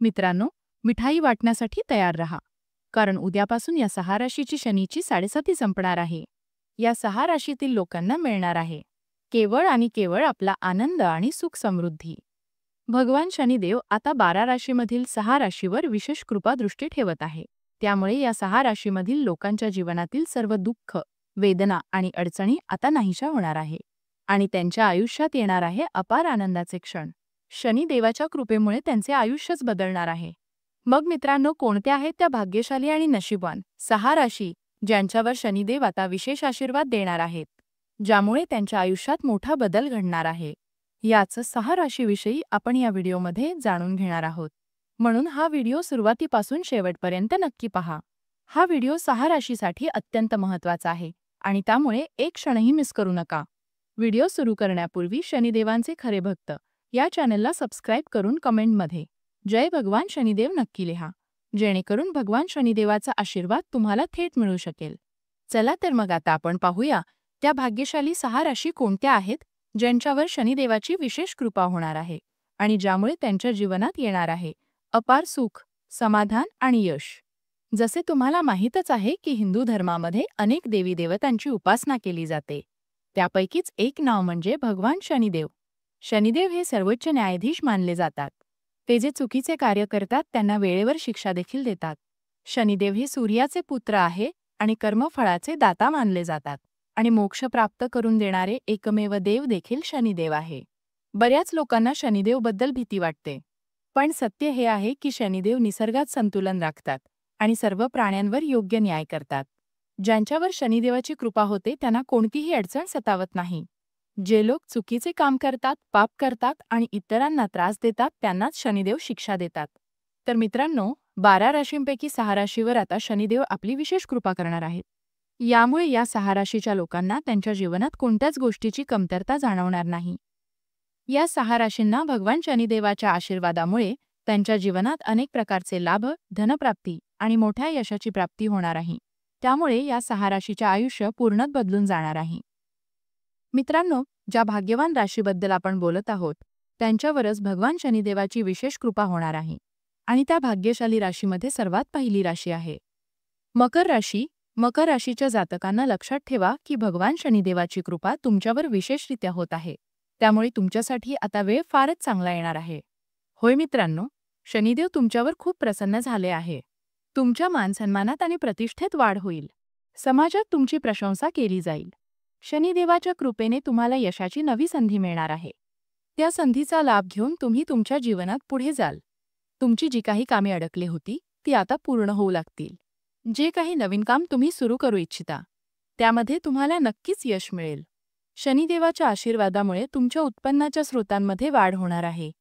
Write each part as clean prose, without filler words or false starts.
मित्रांनो, मिठाई वाटण्यासाठी तयार रहा, कारण उद्यापासून या 6 राशीची शनीची 7.5 संपणार आहे. या 6 राशीतील लोकांना मिळणार आहे केवळ आणि केवळ आपला आनंद आणि सुख समृद्धी. भगवान शनिदेव आता 12 राशीमधील 6 राशीवर विशेष कृपादृष्टी ठेवत आहे. त्यामुळे या 6 राशीमधील लोकांच्या जीवनातील सर्व दुःख, वेदना आणि अडचणी आता नाहीशा होणार आहे आणि त्यांच्या आयुष्यात येणार आहे अपार आनंदाचे क्षण. शनिदेवाच्या कृपेमुळे त्यांचे आयुष्यच बदलणार आहे. मग मित्रांनो, कोणत्या आहेत त्या भाग्यशाली आणि नशीबवान 6 राशी ज्यांच्यावर शनिदेव आता विशेष आशीर्वाद देणार आहेत, ज्यामुळे त्यांच्या आयुष्यात मोठा बदल घडणार आहे? याच 6 राशीविषयी आपण या व्हिडिओमध्ये जाणून घेणार आहोत. म्हणून हा व्हिडिओ सुरुवातीपासून शेवटपर्यंत नक्की पहा. हा व्हिडिओ 6 राशीसाठी अत्यंत महत्त्वाचा आहे आणि त्यामुळे एक क्षणही मिस करू नका. व्हिडिओ सुरू करण्यापूर्वी शनिदेवांचे खरे भक्त या चॅनलला सबस्क्राईब करून कमेंटमध्ये जय भगवान शनिदेव नक्की लिहा, जेणेकरून भगवान शनिदेवाचा आशीर्वाद तुम्हाला थेट मिळू शकेल. चला तर मग आता आपण पाहूया त्या भाग्यशाली 6 राशी कोणत्या आहेत ज्यांच्यावर शनिदेवाची विशेष कृपा होणार आहे आणि ज्यामुळे त्यांच्या जीवनात येणार आहे अपार सुख, समाधान आणि यश. जसे तुम्हाला माहीतच आहे की हिंदू धर्मामध्ये अनेक देवी देवतांची उपासना केली जाते. त्यापैकीच एक नाव म्हणजे भगवान शनिदेव. शनिदेव हे सर्वोच्च न्यायाधीश मानले जातात. ते जे चुकीचे कार्य करतात त्यांना वेळेवर शिक्षा देखील देतात. शनिदेव हे सूर्याचे पुत्र आहे आणि कर्मफळाचे दाता मानले जातात आणि मोक्ष प्राप्त करून देणारे एकमेव देव देखील शनिदेव आहे. बऱ्याच लोकांना शनिदेवबद्दल भीती वाटते, पण सत्य हे आहे की शनिदेव निसर्गात संतुलन राखतात आणि सर्व प्राण्यांवर योग्य न्याय करतात. ज्यांच्यावर शनिदेवाची कृपा होते त्यांना कोणतीही अडचण सतावत नाही. जे लोक चुकीचे काम करतात, पाप करतात आणि इतरांना त्रास देतात त्यांनाच शनिदेव शिक्षा देतात. तर मित्रांनो, 12 राशींपैकी 6 राशीवर आता शनिदेव आपली विशेष कृपा करणार आहेत. यामुळे या 6 राशीच्या लोकांना त्यांच्या जीवनात कोणत्याच गोष्टीची कमतरता जाणवणार नाही. या 6 राशींना भगवान शनिदेवाच्या आशीर्वादामुळे त्यांच्या जीवनात अनेक प्रकारचे लाभ, धनप्राप्ती आणि मोठ्या यशाची प्राप्ती होणार आहे. त्यामुळे या 6 राशीचे आयुष्य पूर्णत बदलून जाणार आहे. मित्रांनो, ज्या भाग्यवान राशीबद्दल आपण बोलत आहोत त्यांच्यावरच भगवान शनिदेवाची विशेष कृपा होणार आहे आणि त्या भाग्यशाली राशीमध्ये सर्वात पहिली राशी आहे मकर राशी. मकर राशीच्या जातकांना लक्षात ठेवा की भगवान शनिदेवाची कृपा तुमच्यावर विशेषरित्या होत आहे. त्यामुळे तुमच्यासाठी आता वेळ फारच चांगला येणार आहे. होय मित्रांनो, शनिदेव तुमच्यावर खूप प्रसन्न झाले आहे. तुमच्या मानसन्मानात आणि प्रतिष्ठेत वाढ होईल. समाजात तुमची प्रशंसा केली जाईल. शनिदेवाच्या कृपेने तुम्हाला यशाची नवी संधी मिळणार आहे. त्या संधीचा लाभ घेऊन तुम्ही तुमच्या जीवनात पुढे जाल. तुमची जी काही कामे अडकली होती ती आता पूर्ण होऊ लागतील. जे काही नवीन काम तुम्ही सुरू करू इच्छिता त्यामध्ये तुम्हाला नक्कीच यश मिळेल. शनिदेवाच्या आशीर्वादामुळे तुमच्या उत्पन्नाच्या स्रोतांमध्ये वाढ होणार आहे.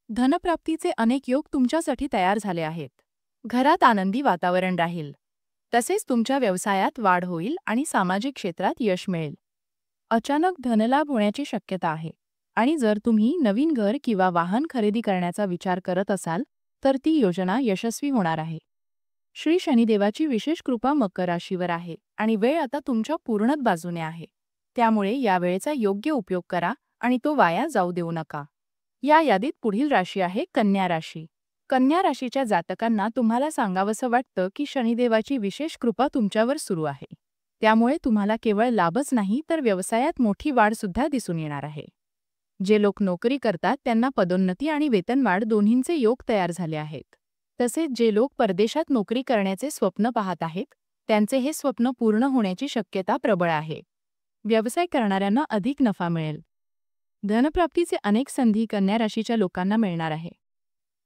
धनप्राप्तीचे अनेक योग तुमच्यासाठी तयार झाले आहेत. घरात आनंदी वातावरण राहील. तसेच तुमच्या व्यवसायात वाढ होईल आणि सामाजिक क्षेत्रात यश मिळेल. अचानक धनलाभ होण्याची शक्यता आहे आणि जर तुम्ही नवीन घर किंवा वाहन खरेदी करण्याचा विचार करत असाल तर ती योजना यशस्वी होणार आहे. श्री शनिदेवाची विशेष कृपा मकर राशीवर आहे आणि वेळ आता तुमच्या पूर्णत बाजूने आहे. त्यामुळे या वेळेचा योग्य उपयोग करा आणि तो वाया जाऊ देऊ नका. या यादीत पुढील राशी आहे कन्या राशी. कन्या राशीच्या जातकांना तुम्हाला सांगावंसं वाटतं की शनिदेवाची विशेष कृपा तुमच्यावर सुरू आहे. त्यामुळे तुम्हाला केवळ लाभच नाही तर व्यवसायात मोठी वाढ सुद्धा दिसून येणार आहे. जे लोक नोकरी करतात त्यांना पदोन्नती आणि वेतनवाढ दोन्हींचे योग तयार झाले आहेत. तसेच जे लोक परदेशात नोकरी करण्याचे स्वप्न पाहत आहेत त्यांचे हे स्वप्न पूर्ण होण्याची शक्यता प्रबळ आहे. व्यवसाय करणाऱ्यांना अधिक नफा मिळेल. धनप्राप्तीचे अनेक संधी कन्या राशीच्या लोकांना मिळणार आहे.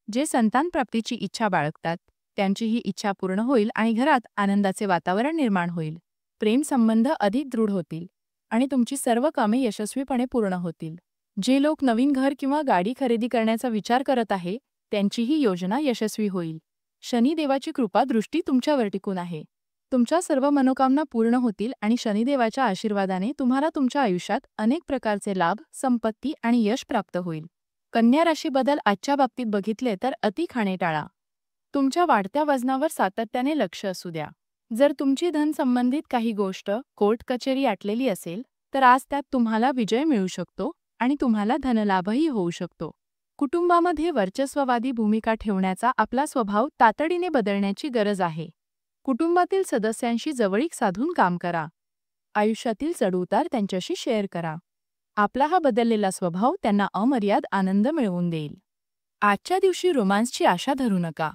जे संतान प्राप्तीची इच्छा बाळगतात त्यांची ही इच्छा पूर्ण होईल आणि घरात आनंदाचे वातावरण निर्माण होईल. प्रेम संबंध अधिक दृढ होतील आणि तुमची सर्व कामे यशस्वीपणे पूर्ण होतील. जे लोक नवीन घर किंवा गाडी खरेदी करण्याचा विचार करत आहे त्यांचीही योजना यशस्वी होईल. शनिदेवाची कृपा दृष्टी तुमच्यावर टिकून आहे. तुमच्या सर्व मनोकामना पूर्ण होतील आणि शनिदेवाच्या आशीर्वादाने तुम्हाला तुमच्या आयुष्यात अनेक प्रकारचे लाभ, संपत्ती आणि यश प्राप्त होईल. कन्या राशीबद्दल आजच्या बाबतीत बघितले तर अति खाणे टाळा. तुमच्या वाढत्या वजनावर सातत्याने लक्ष असू द्या. जर तुमची धन संबंधित काही गोष्ट कोर्ट कचेरी अटलेली असेल तर आज त्यात तुम्हाला विजय मिळू शकतो आणि तुम्हाला धनलाभही होऊ शकतो. कुटुंबामध्ये वर्चस्ववादी भूमिका ठेवण्याचा आपला स्वभाव तातडीने बदलण्याची गरज आहे. कुटुंबातील सदस्यांशी जवळीक साधून काम करा. आयुष्यातील चढउतार त्यांच्याशी शेअर करा. आपला हा बदललेला स्वभाव त्यांना अमर्याद आनंद मिळवून देईल. आजच्या दिवशी रोमांसची आशा धरू नका.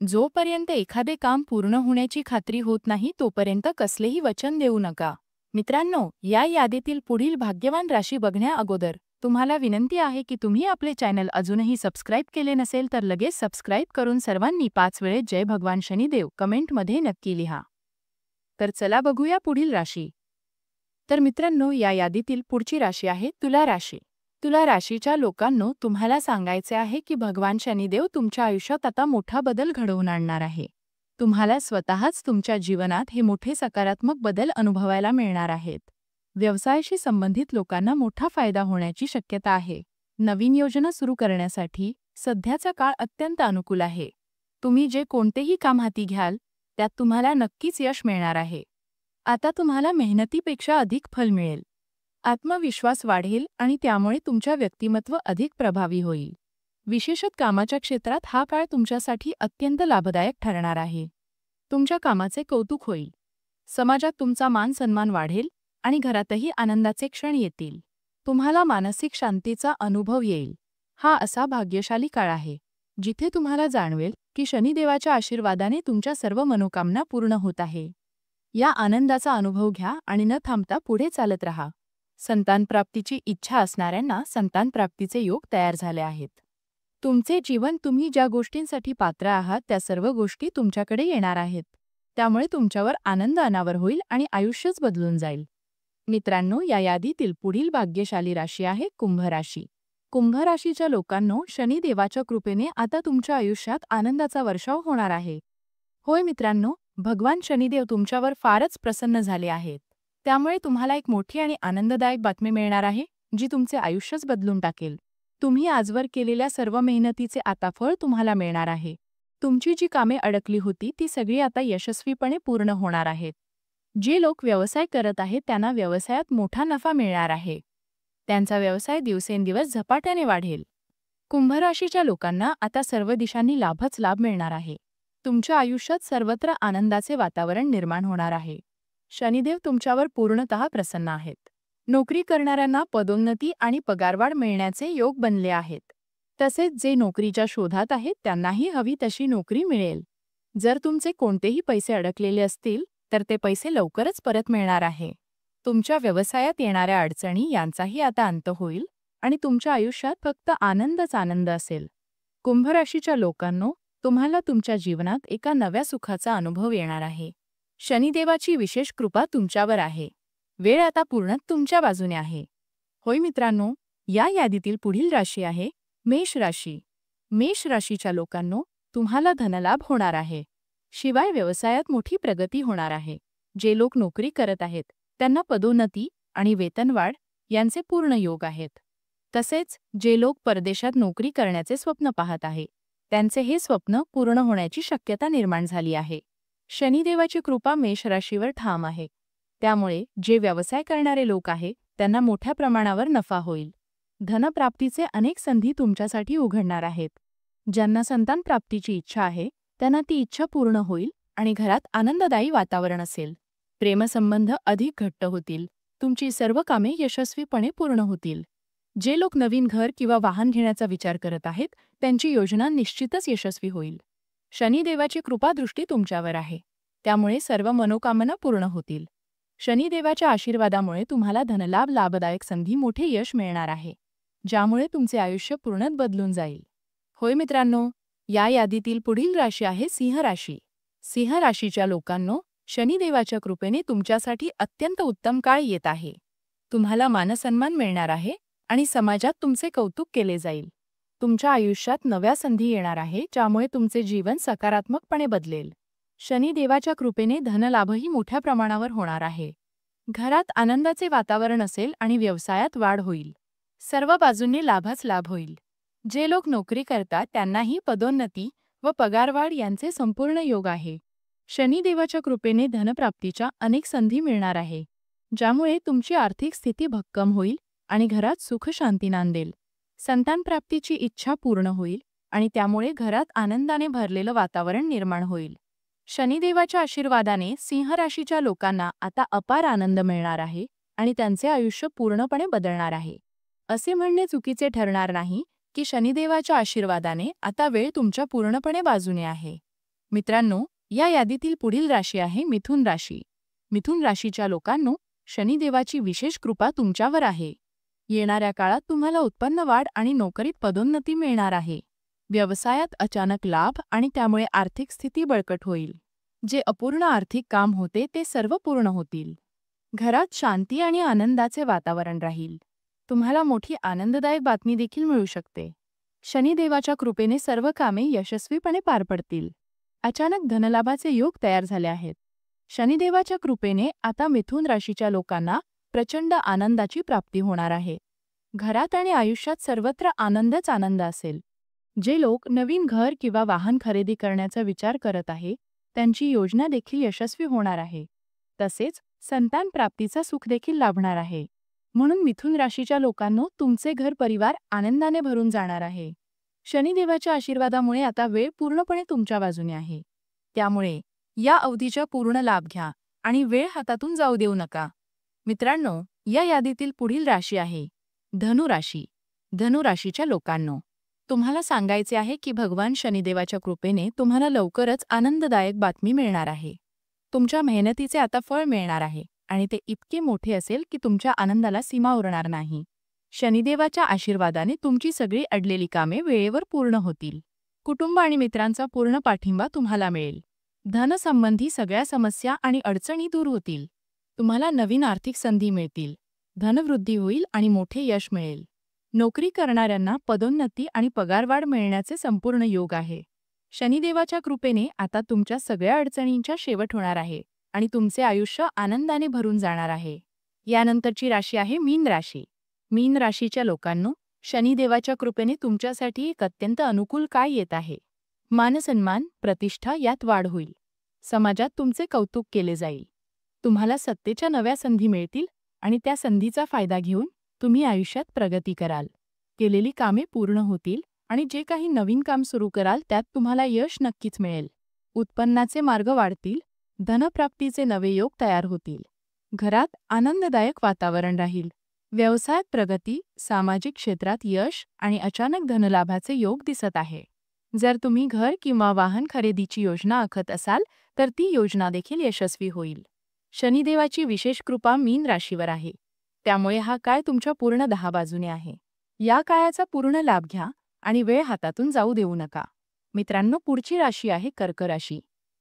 जोपर्यंत एखादे काम पूर्ण होण्याची खात्री होत नाही तोपर्यंत कसलेही वचन देऊ नका. मित्रांनो, या यादीतील पुढील भाग्यवान राशी बघण्या अगोदर तुम्हाला विनंती आहे की तुम्ही आपले चॅनल अजूनही सबस्क्राईब केले नसेल तर लगेच सबस्क्राईब करून सर्वांनी 5 वेळेस जय भगवान शनिदेव कमेंटमध्ये नक्की लिहा. तर चला बघूया पुढील राशी. तर मित्रांनो, या यादीतील पुढची राशी आहे तुला राशी. तुला राशीच्या लोकांनो, तुम्हाला सांगायचे आहे की भगवान शनिदेव तुमच्या आयुष्यात आता मोठा बदल घडवून आणणार आहे. तुम्हाला स्वतःच तुमच्या जीवनात हे मोठे सकारात्मक बदल अनुभवायला मिळणार आहेत. व्यवसायाशी संबंधित लोकांना मोठा फायदा होण्याची शक्यता आहे. नवीन योजना सुरू करण्यासाठी सध्याचा काळ अत्यंत अनुकूल आहे. तुम्ही जे कोणतेही काम हाती घ्याल त्यात तुम्हाला नक्कीच यश मिळणार आहे. आता तुम्हाला मेहनतीपेक्षा अधिक फल मिळेल. आत्मविश्वास वाढेल आणि त्यामुळे तुमच्या व्यक्तिमत्व अधिक प्रभावी होईल. विशेषतः कामाच्या क्षेत्रात हा काळ तुमच्यासाठी अत्यंत लाभदायक ठरणार आहे. तुमच्या कामाचे कौतुक होईल. समाजात तुमचा मान सन्मान वाढेल आणि घरातही आनंदाचे क्षण येतील. तुम्हाला मानसिक शांतीचा अनुभव येईल. हा असा भाग्यशाली काळ आहे जिथे तुम्हाला जाणवेल की शनिदेवाच्या आशीर्वादाने तुमच्या सर्व मनोकामना पूर्ण होत आहे. या आनंदाचा अनुभव घ्या आणि न थांबता पुढे चालत राहा. संतानप्राप्तीची इच्छा असणाऱ्यांना संतानप्राप्तीचे योग तयार झाले आहेत. तुमचे जीवन, तुम्ही ज्या गोष्टींसाठी पात्र आहात त्या सर्व गोष्टी तुमच्याकडे येणार आहेत. त्यामुळे तुमच्यावर आनंद अनावर होईल आणि आयुष्यच बदलून जाईल. मित्रांनो, या यादीतील पुढील भाग्यशाली राशी आहे कुंभ राशी. कुंभ राशीच्या लोकांनो, शनिदेवाच्या कृपेने आता तुमच्या आयुष्यात आनंदाचा वर्षाव होणार आहे. होय मित्रांनो, भगवान शनिदेव तुमच्यावर फारच प्रसन्न झाले आहेत. त्यामुळे तुम्हाला एक मोठी आणि आनंददायक बातमी मिळणार आहे जी तुमचे आयुष्यच बदलून टाकेल. तुम्ही आजवर केलेल्या सर्व मेहनतीचे आता फळ तुम्हाला मिळणार आहे. तुमची जी कामे अडकली होती ती सगळी आता यशस्वीपणे पूर्ण होणार आहेत. जे लोक व्यवसाय करत आहेत त्यांना व्यवसायात मोठा नफा मिळणार आहे. त्यांचा व्यवसाय दिवसेंदिवस झपाट्याने वाढेल. कुंभ राशीच्या लोकांना आता सर्व दिशांनी लाभच लाभ मिळणार आहे. तुमच्या आयुष्यात सर्वत्र आनंदाचे वातावरण निर्माण होणार आहे. शनिदेव तुमच्यावर पूर्णतः प्रसन्न आहेत. नोकरी करणाऱ्यांना पदोन्नती आणि पगारवाढ मिळण्याचे योग बनले आहेत. तसेच जे नोकरीच्या शोधात आहेत त्यांनाही हवी तशी नोकरी मिळेल. जर तुमचे कोणतेही पैसे अडकलेले असतील तर ते पैसे लवकरच परत मिळणार आहे. तुमच्या व्यवसायात येणाऱ्या अडचणी यांचाही आता अंत होईल आणि तुमच्या आयुष्यात फक्त आनंदच आनंद असेल. कुंभ राशीच्या लोकांनो, तुम्हाला तुमच्या जीवनात एका नव्या सुखाचा अनुभव येणार आहे. शनिदेवाची विशेष कृपा तुमच्यावर आहे. वेळ आता पूर्ण तुमच्या बाजूने आहे. होय मित्रांनो, या यादीतील पुढील राशी आहे मेष राशी. मेष राशीच्या लोकांनो, तुम्हाला धनलाभ होणार आहे. शिवाय व्यवसायात मोठी प्रगती होणार आहे. जे लोक नोकरी करत आहेत त्यांना पदोन्नती आणि वेतनवाढ यांचे पूर्ण योग आहेत. तसेच जे लोक परदेशात नोकरी करण्याचे स्वप्न पाहत आहेत त्यांचे हे स्वप्न पूर्ण होण्याची शक्यता निर्माण झाली आहे. शनिदेवाची कृपा मेष राशीवर ठाम आहे. त्यामुळे जे व्यवसाय करणारे लोक आहेत त्यांना मोठ्या प्रमाणावर नफा होईल. धनप्राप्तीचे अनेक संधी तुमच्यासाठी उघडणार आहेत. ज्यांना संतान प्राप्तीची इच्छा आहे त्यांना ती इच्छा पूर्ण होईल आणि घरात आनंददायी वातावरण असेल. प्रेमसंबंध अधिक घट्ट होतील. तुमची सर्व कामे यशस्वीपणे पूर्ण होतील. जे लोक नवीन घर किंवा वाहन घेण्याचा विचार करत आहेत त्यांची योजना निश्चितच यशस्वी होईल. शनिदेवाची कृपादृष्टी तुमच्यावर आहे. त्यामुळे सर्व मनोकामना पूर्ण होतील. शनिदेवाच्या आशीर्वादामुळे तुम्हाला धनलाभ, लाभदायक संधी, मोठे यश मिळणार आहे, ज्यामुळे तुमचे आयुष्य पूर्णच बदलून जाईल. होय मित्रांनो, या यादीतील पुढील राशी आहे सिंह राशी. सिंह राशीच्या लोकांनो, शनिदेवाच्या कृपेने तुमच्यासाठी अत्यंत उत्तम काळ येत आहे. तुम्हाला मानसन्मान मिळणार आहे आणि समाजात तुमचे कौतुक केले जाईल. तुमच्या आयुष्यात नव्या संधी येणार आहे ज्यामुळे तुमचे जीवन सकारात्मकपणे बदलेल. शनिदेवाच्या कृपेने धनलाभही मोठ्या प्रमाणावर होणार आहे. घरात आनंदाचे वातावरण असेल आणि व्यवसायात वाढ होईल. सर्व बाजूंनी लाभच लाभ होईल. जे लोक नोकरी करतात त्यांनाही पदोन्नती व पगारवाढ यांचे संपूर्ण योग आहे. शनिदेवाच्या कृपेने धनप्राप्तीच्या अनेक संधी मिळणार आहे, ज्यामुळे तुमची आर्थिक स्थिती भक्कम होईल आणि घरात सुख शांती नांदेल. संतानप्राप्तीची इच्छा पूर्ण होईल आणि त्यामुळे घरात आनंदाने भरलेलं वातावरण निर्माण होईल. शनिदेवाच्या आशीर्वादाने सिंह राशीच्या लोकांना आता अपार आनंद मिळणार आहे आणि त्यांचे आयुष्य पूर्णपणे बदलणार आहे. असे म्हणणे चुकीचे ठरणार नाही की शनिदेवाच्या आशीर्वादाने आता वेळ तुमच्या पूर्णपणे बाजूने आहे. मित्रांनो, या यादीतील पुढील राशी आहे मिथुन राशी. मिथुन राशीच्या लोकांनो, शनिदेवाची विशेष कृपा तुमच्यावर आहे. येणाऱ्या काळात तुम्हाला उत्पन्न वाढ आणि नोकरीत पदोन्नती मिळणार आहे. व्यवसायात अचानक लाभ आणि त्यामुळे आर्थिक स्थिती बळकट होईल. जे अपूर्ण आर्थिक काम होते ते सर्व पूर्ण होतील. घरात शांती आणि आनंदाचे वातावरण राहील. तुम्हाला मोठी आनंददायक बातमी देखील मिळू शकते. शनिदेवाच्या कृपेने सर्व कामे यशस्वीपणे पार पडतील. अचानक धनलाभाचे योग तयार झाले आहेत. शनिदेवाच्या कृपेने आता मिथुन राशीच्या लोकांना प्रचंड आनंदाची प्राप्ती होणार आहे. घरात आणि आयुष्यात सर्वत्र आनंदच आनंद असेल. जे लोक नवीन घर किंवा वाहन खरेदी करण्याचा विचार करत आहे त्यांची योजना देखील यशस्वी होणार आहे. तसेच संतान प्राप्तीचा सुख देखील लाभणार आहे. म्हणून मिथुन राशीच्या लोकांनो, तुमचे घर परिवार आनंदाने भरून जाणार आहे. शनिदेवाच्या आशीर्वादामुळे आता वेळ पूर्णपणे तुमच्या बाजूने आहे. त्यामुळे या अवधीचा पूर्ण लाभ घ्या आणि वेळ हातातून जाऊ देऊ नका. मित्रांनो, या यादीतील पुढील राशी आहे धनु राशी. धनु राशीच्या लोकांनो, तुम्हाला सांगायचे आहे की भगवान शनिदेवाच्या कृपेने तुम्हाला लवकरच आनंददायक बातमी मिळणार आहे. तुमच्या मेहनतीचे आता फळ मिळणार आहे आणि ते इतके मोठे असेल की तुमच्या आनंदाला सीमा उरणार नाही. शनिदेवाच्या आशीर्वादाने तुमची सगळी अडलेली कामे वेळेवर पूर्ण होतील. कुटुंब आणि मित्रांचा पूर्ण पाठिंबा तुम्हाला मिळेल. धनसंबंधी सगळ्या समस्या आणि अडचणी दूर होतील. तुम्हाला नवीन आर्थिक संधी मिळतील. धनवृद्धी होईल आणि मोठे यश मिळेल. नोकरी करणाऱ्यांना पदोन्नती आणि पगारवाढ मिळण्याचे संपूर्ण योग आहे. शनिदेवाच्या कृपेने आता तुमच्या सगळ्या अडचणींचा शेवट होणार आहे आणि तुमचे आयुष्य आनंदाने भरून जाणार आहे. यानंतरची राशी आहे मीन राशी. मीन राशीच्या लोकांनो, शनिदेवाच्या कृपेने तुमच्यासाठी एक अत्यंत अनुकूल काळ येत आहे. मानसन्मान, प्रतिष्ठा यात वाढ होईल. समाजात तुमचे कौतुक केले जाईल. तुम्हाला सत्तेच्या नव्या संधी मिळतील आणि त्या संधीचा फायदा घेऊन तुम्ही आयुष्यात प्रगती कराल. केलेली कामे पूर्ण होतील आणि जे काही नवीन काम सुरू कराल त्यात तुम्हाला यश नक्कीच मिळेल. उत्पन्नाचे मार्ग वाढतील. धनप्राप्तीचे नवे योग तयार होतील. घरात आनंददायक वातावरण राहील. व्यवसायात प्रगती, सामाजिक क्षेत्रात यश आणि अचानक धनलाभाचे योग दिसत आहे. जर तुम्ही घर किंवा वाहन खरेदीची योजना आखत असाल तर ती योजना देखील यशस्वी होईल. शनिदेवाची विशेष कृपा मीन राशीवर आहे. त्यामुळे हा काळ तुमच्या पूर्ण 10 बाजूने आहे. या काळाचा पूर्ण लाभ घ्या आणि वेळ हातातून जाऊ देऊ नका. मित्रांनो, पुढची राशी आहे कर्क राशी.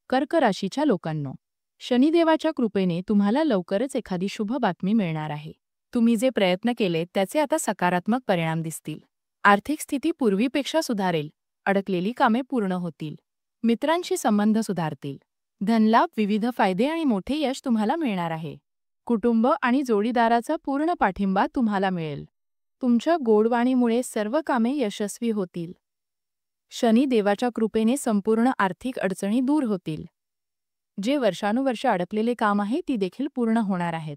कर्क राशीच्या लोकांनो, शनिदेवाच्या कृपेने तुम्हाला लवकरच एखादी शुभ बातमी मिळणार आहे. तुम्ही जे प्रयत्न केले त्याचे आता सकारात्मक परिणाम दिसतील. आर्थिक स्थिती पूर्वीपेक्षा सुधारेल. अडकलेली कामे पूर्ण होतील. मित्रांशी संबंध सुधारतील. धनलाभ, विविध फायदे आणि मोठे यश तुम्हाला मिळणार आहे. कुटुंब आणि जोडीदाराचा पूर्ण पाठिंबा तुम्हाला मिळेल. तुमच्या गोडवाणीमुळे सर्व कामे यशस्वी होतील. शनिदेवाच्या कृपेने संपूर्ण आर्थिक अडचणी दूर होतील. जे वर्षानुवर्ष अडकलेले काम आहे ती देखील पूर्ण होणार आहेत.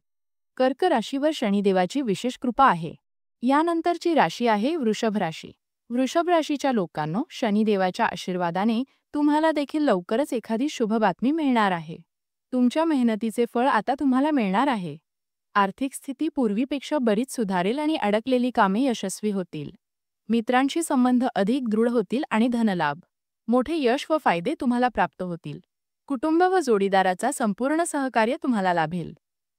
कर्क राशीवर शनिदेवाची विशेष कृपा आहे. यानंतरची राशी आहे वृषभ राशी. वृषभ राशीच्या लोकांनो, शनिदेवाच्या आशीर्वादाने तुम्हाला देखील लवकरच एखादी शुभ बातमी मिळणार आहे. तुमच्या मेहनतीचे फळ आता तुम्हाला मिळणार आहे. आर्थिक स्थिती पूर्वीपेक्षा बरीच सुधारेल आणि अडकलेली कामे यशस्वी होतील. मित्रांशी संबंध अधिक दृढ होतील आणि धनलाभ, मोठे यश व फायदे तुम्हाला प्राप्त होतील. कुटुंब व जोडीदाराचा संपूर्ण सहकार्य तुम्हाला लाभेल.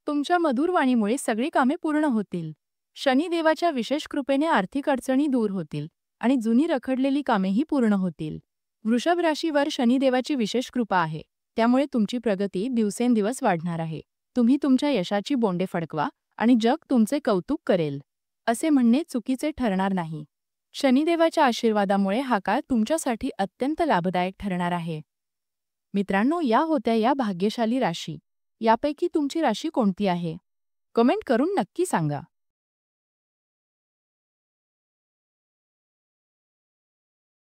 तुमच्या मधुर वाणीमुळे सगळी कामे पूर्ण होतील. शनिदेवाच्या विशेष कृपेने आर्थिक अडचणी दूर होतील आणि जुनी रखडलेली कामेही पूर्ण होतील. वृषभ राशीवर शनिदेवाची विशेष कृपा आहे. त्यामुळे तुमची प्रगती दिवसेंदिवस वाढणार आहे. तुम्ही तुमच्या यशाची बोंडे फडकवा आणि जग तुमचे कौतुक करेल. असे म्हणणे चुकीचे ठरणार नाही. शनिदेवाच्या आशीर्वादामुळे हा काळ तुमच्यासाठी अत्यंत लाभदायक ठरणार आहे. मित्रांनो, या होत्या या भाग्यशाली राशी. यापैकी तुमची राशी कोणती आहे? कमेंट करून नक्की सांगा.